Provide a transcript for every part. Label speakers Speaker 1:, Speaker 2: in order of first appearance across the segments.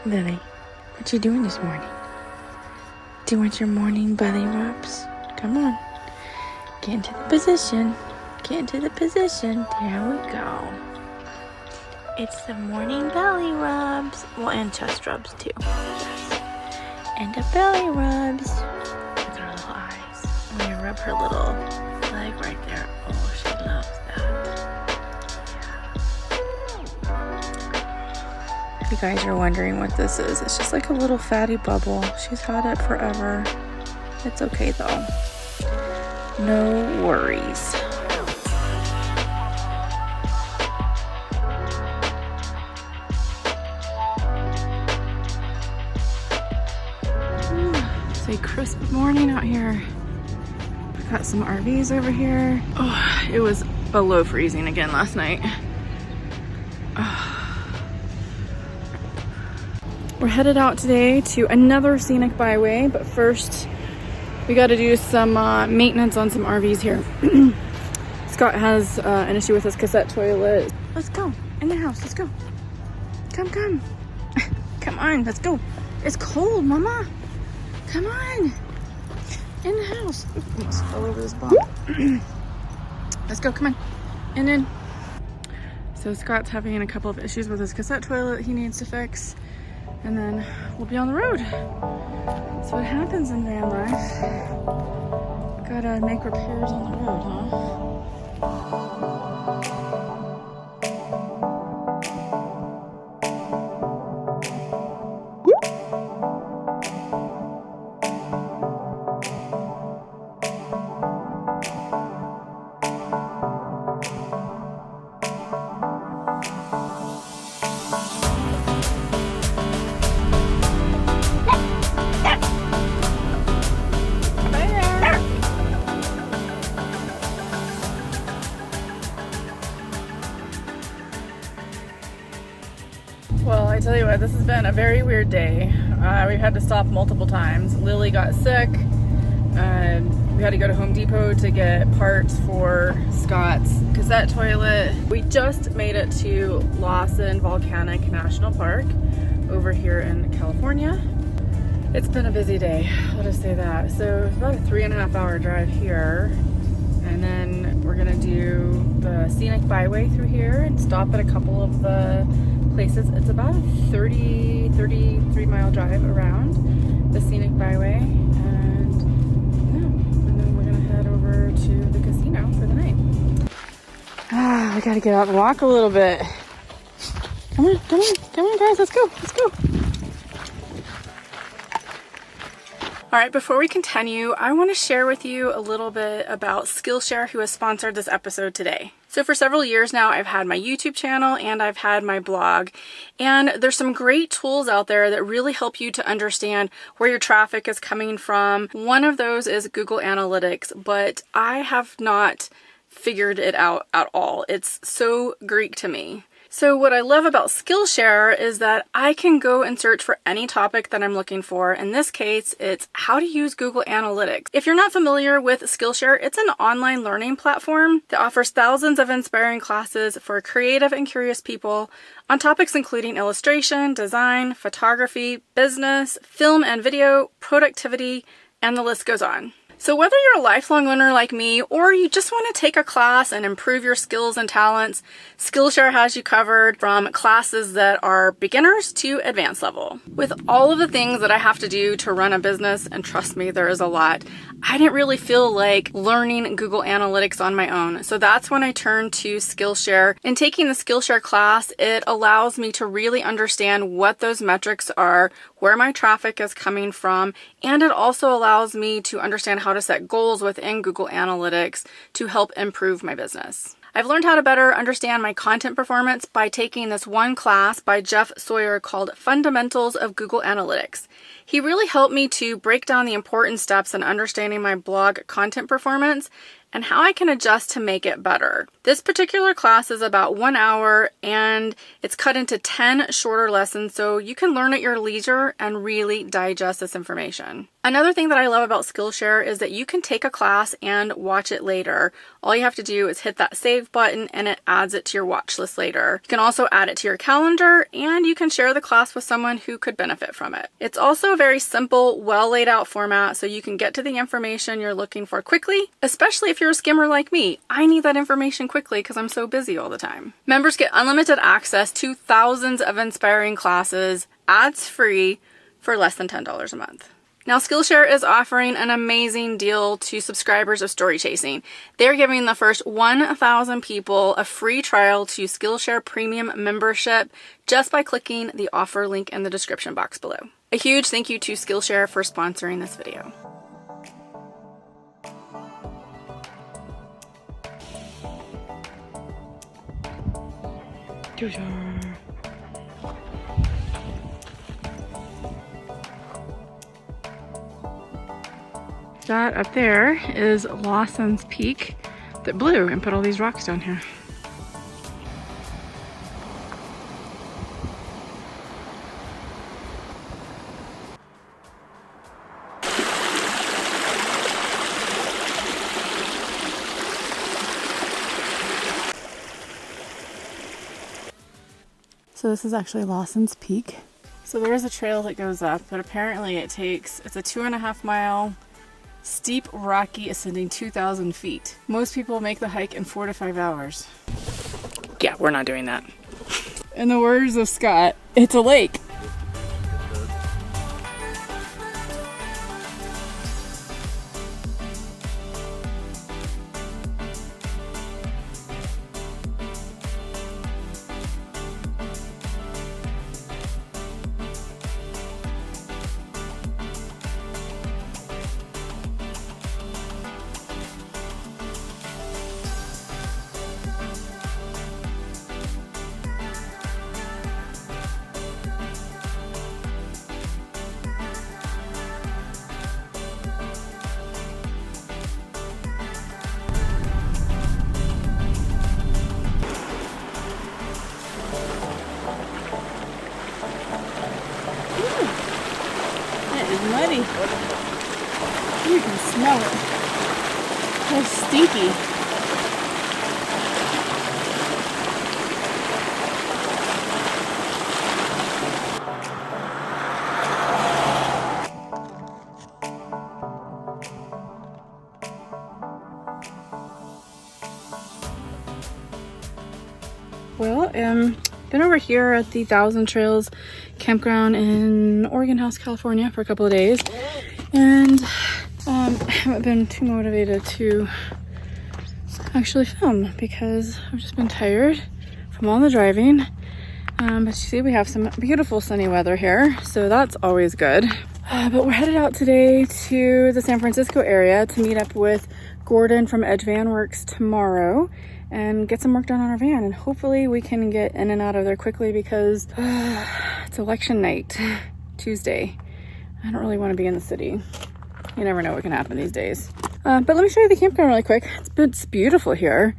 Speaker 1: Lily, what you doing this morning? Do you want your morning belly rubs? Come on. Get into the position. Get into the position. There we go. It's the morning belly rubs. Well, and chest rubs too. Yes. And the belly rubs. Look at her little eyes. I'm going to rub her little leg right there. Oh, she loves that. If you guys are wondering what this is, it's just like a little fatty bubble. She's had it forever. It's okay though. No worries. It's a crisp morning out here. We've got some RVs over here. Oh, it was below freezing again last night. We're headed out today to another scenic byway, but first we got to do some maintenance on some RVs here. Scott has an issue with his cassette toilet. Let's go in the house. Let's go. Come. Come on. Let's go. It's cold, Mama. Come on. In the house. Ooh, almost fell over this bump. Let's go. Come on. And then. So Scott's having a couple of issues with his cassette toilet he needs to fix. And then we'll be on the road. That's what happens in van life. Gotta make repairs on the road, huh? Well, I tell you what, this has been a very weird day. We've had to stop multiple times. Lily got sick. We had to go to Home Depot to get parts for Scott's cassette toilet. We just made it to Lawson Volcanic National Park over here in California. It's been a busy day, I'll just say that. So it's about a 3.5 hour drive here. And then we're gonna do the scenic byway through here and stop at a couple of the places. It's about a 33 mile drive around the scenic byway, and then we're gonna head over to the casino for the night. We gotta get out and walk a little bit. Come on guys, let's go. All right, before we continue, I want to share with you a little bit about Skillshare, who has sponsored this episode today. So for several years now, I've had my YouTube channel and I've had my blog, and there's some great tools out there that really help you to understand where your traffic is coming from. One of those is Google Analytics, but I have not figured it out at all. It's so Greek to me. So what I love about Skillshare is that I can go and search for any topic that I'm looking for. In this case, it's how to use Google Analytics. If you're not familiar with Skillshare, it's an online learning platform that offers thousands of inspiring classes for creative and curious people on topics including illustration, design, photography, business, film and video, productivity, and the list goes on. So whether you're a lifelong learner like me, or you just want to take a class and improve your skills and talents, Skillshare has you covered from classes that are beginners to advanced level. With all of the things that I have to do to run a business, and trust me, there is a lot, I didn't really feel like learning Google Analytics on my own. So that's when I turned to Skillshare. In taking the Skillshare class, it allows me to really understand what those metrics are, where my traffic is coming from, and it also allows me to understand how to set goals within Google Analytics to help improve my business. I've learned how to better understand my content performance by taking this one class by Jeff Sawyer called Fundamentals of Google Analytics. He really helped me to break down the important steps in understanding my blog content performance and how I can adjust to make it better. This particular class is about 1 hour and it's cut into 10 shorter lessons so you can learn at your leisure and really digest this information. Another thing that I love about Skillshare is that you can take a class and watch it later. All you have to do is hit that save button and it adds it to your watch list later. You can also add it to your calendar and you can share the class with someone who could benefit from it. It's also a very simple, well laid out format so you can get to the information you're looking for quickly, especially if you're a skimmer like me. I need that information quickly because I'm so busy all the time. Members get unlimited access to thousands of inspiring classes, ads free, for less than $10 a month. Now, Skillshare is offering an amazing deal to subscribers of Story Chasing. They're giving the first 1,000 people a free trial to Skillshare Premium membership just by clicking the offer link in the description box below. A huge thank you to Skillshare for sponsoring this video. That up there is Lawson's Peak that blew and put all these rocks down here. So this is actually Lawson's Peak. So there is a trail that goes up, but apparently it's a 2.5 mile steep, rocky, ascending 2,000 feet. Most people make the hike in 4 to 5 hours. Yeah, we're not doing that. In the words of Scott, it's a lake. Muddy. You can smell it. It's stinky. Well, been over here at the Thousand Trails campground in Oregon House, California for a couple of days, and I haven't been too motivated to actually film because I've just been tired from all the driving. But you see we have some beautiful sunny weather here, so that's always good. But we're headed out today to the San Francisco area to meet up with Gordon from Edge Van Works tomorrow and get some work done on our van, and hopefully we can get in and out of there quickly because it's election night, Tuesday. I don't really want to be in the city. You never know what can happen these days. But let me show you the campground really quick. It's beautiful here.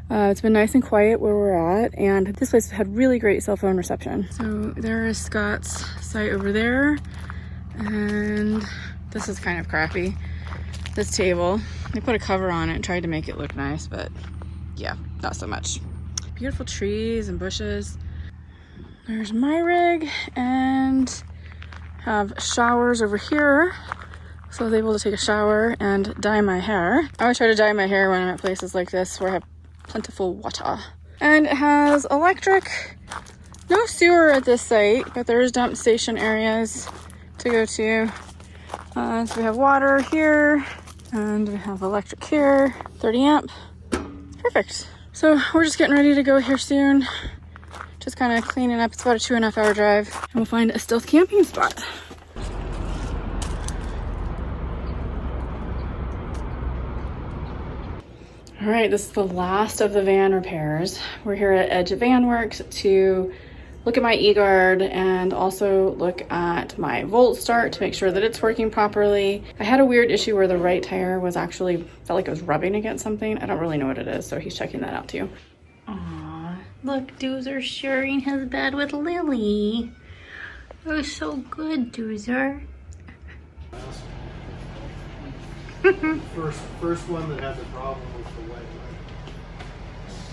Speaker 1: It's been nice and quiet where we're at, and this place had really great cell phone reception. So there is Scott's site over there, and this is kind of crappy. This table, they put a cover on it and tried to make it look nice, but yeah, not so much. Beautiful trees and bushes. There's my rig, and have showers over here. So I was able to take a shower and dye my hair. I always try to dye my hair when I'm at places like this where I have plentiful water. And it has electric, no sewer at this site, but there's dump station areas to go to. So we have water here, and we have electric here, 30 amp. Perfect. So we're just getting ready to go here soon. Just kind of cleaning up. It's about a 2.5 hour drive, and we'll find a stealth camping spot. All right, this is the last of the van repairs. We're here at Edge Van Works to look at my eGuard and also look at my Volt Start to make sure that it's working properly. I had a weird issue where the right tire was actually, felt like it was rubbing against something. I don't really know what it is, so he's checking that out too.
Speaker 2: Aw, look, Doozer sharing his bed with Lily. Oh, so good, Doozer.
Speaker 3: First one that had the problem was the wet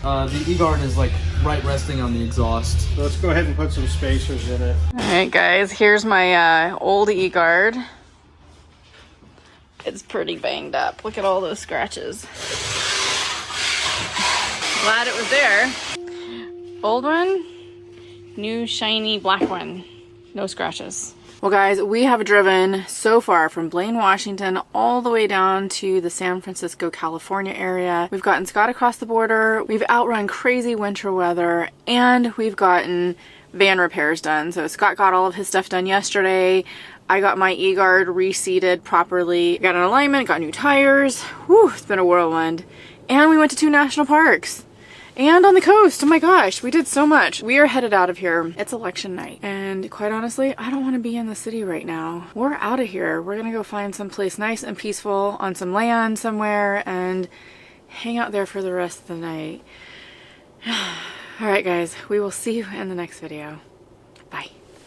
Speaker 4: The eGuard is like right resting on the exhaust.
Speaker 3: So let's go ahead and put some spacers in it.
Speaker 1: All right, guys, here's my old eGuard. It's pretty banged up. Look at all those scratches. Glad it was there. Old one, new shiny black one. No scratches. Well, guys, we have driven so far from Blaine, Washington, all the way down to the San Francisco, California area. We've gotten Scott across the border, we've outrun crazy winter weather, and we've gotten van repairs done. So Scott got all of his stuff done yesterday. I got my eGuard reseated properly, got an alignment, got new tires. Whew, it's been a whirlwind. And we went to 2 national parks. And on the coast, oh my gosh, we did so much. We are headed out of here. It's election night. And quite honestly, I don't want to be in the city right now. We're out of here. We're gonna go find some place nice and peaceful on some land somewhere and hang out there for the rest of the night. All right, guys, we will see you in the next video. Bye.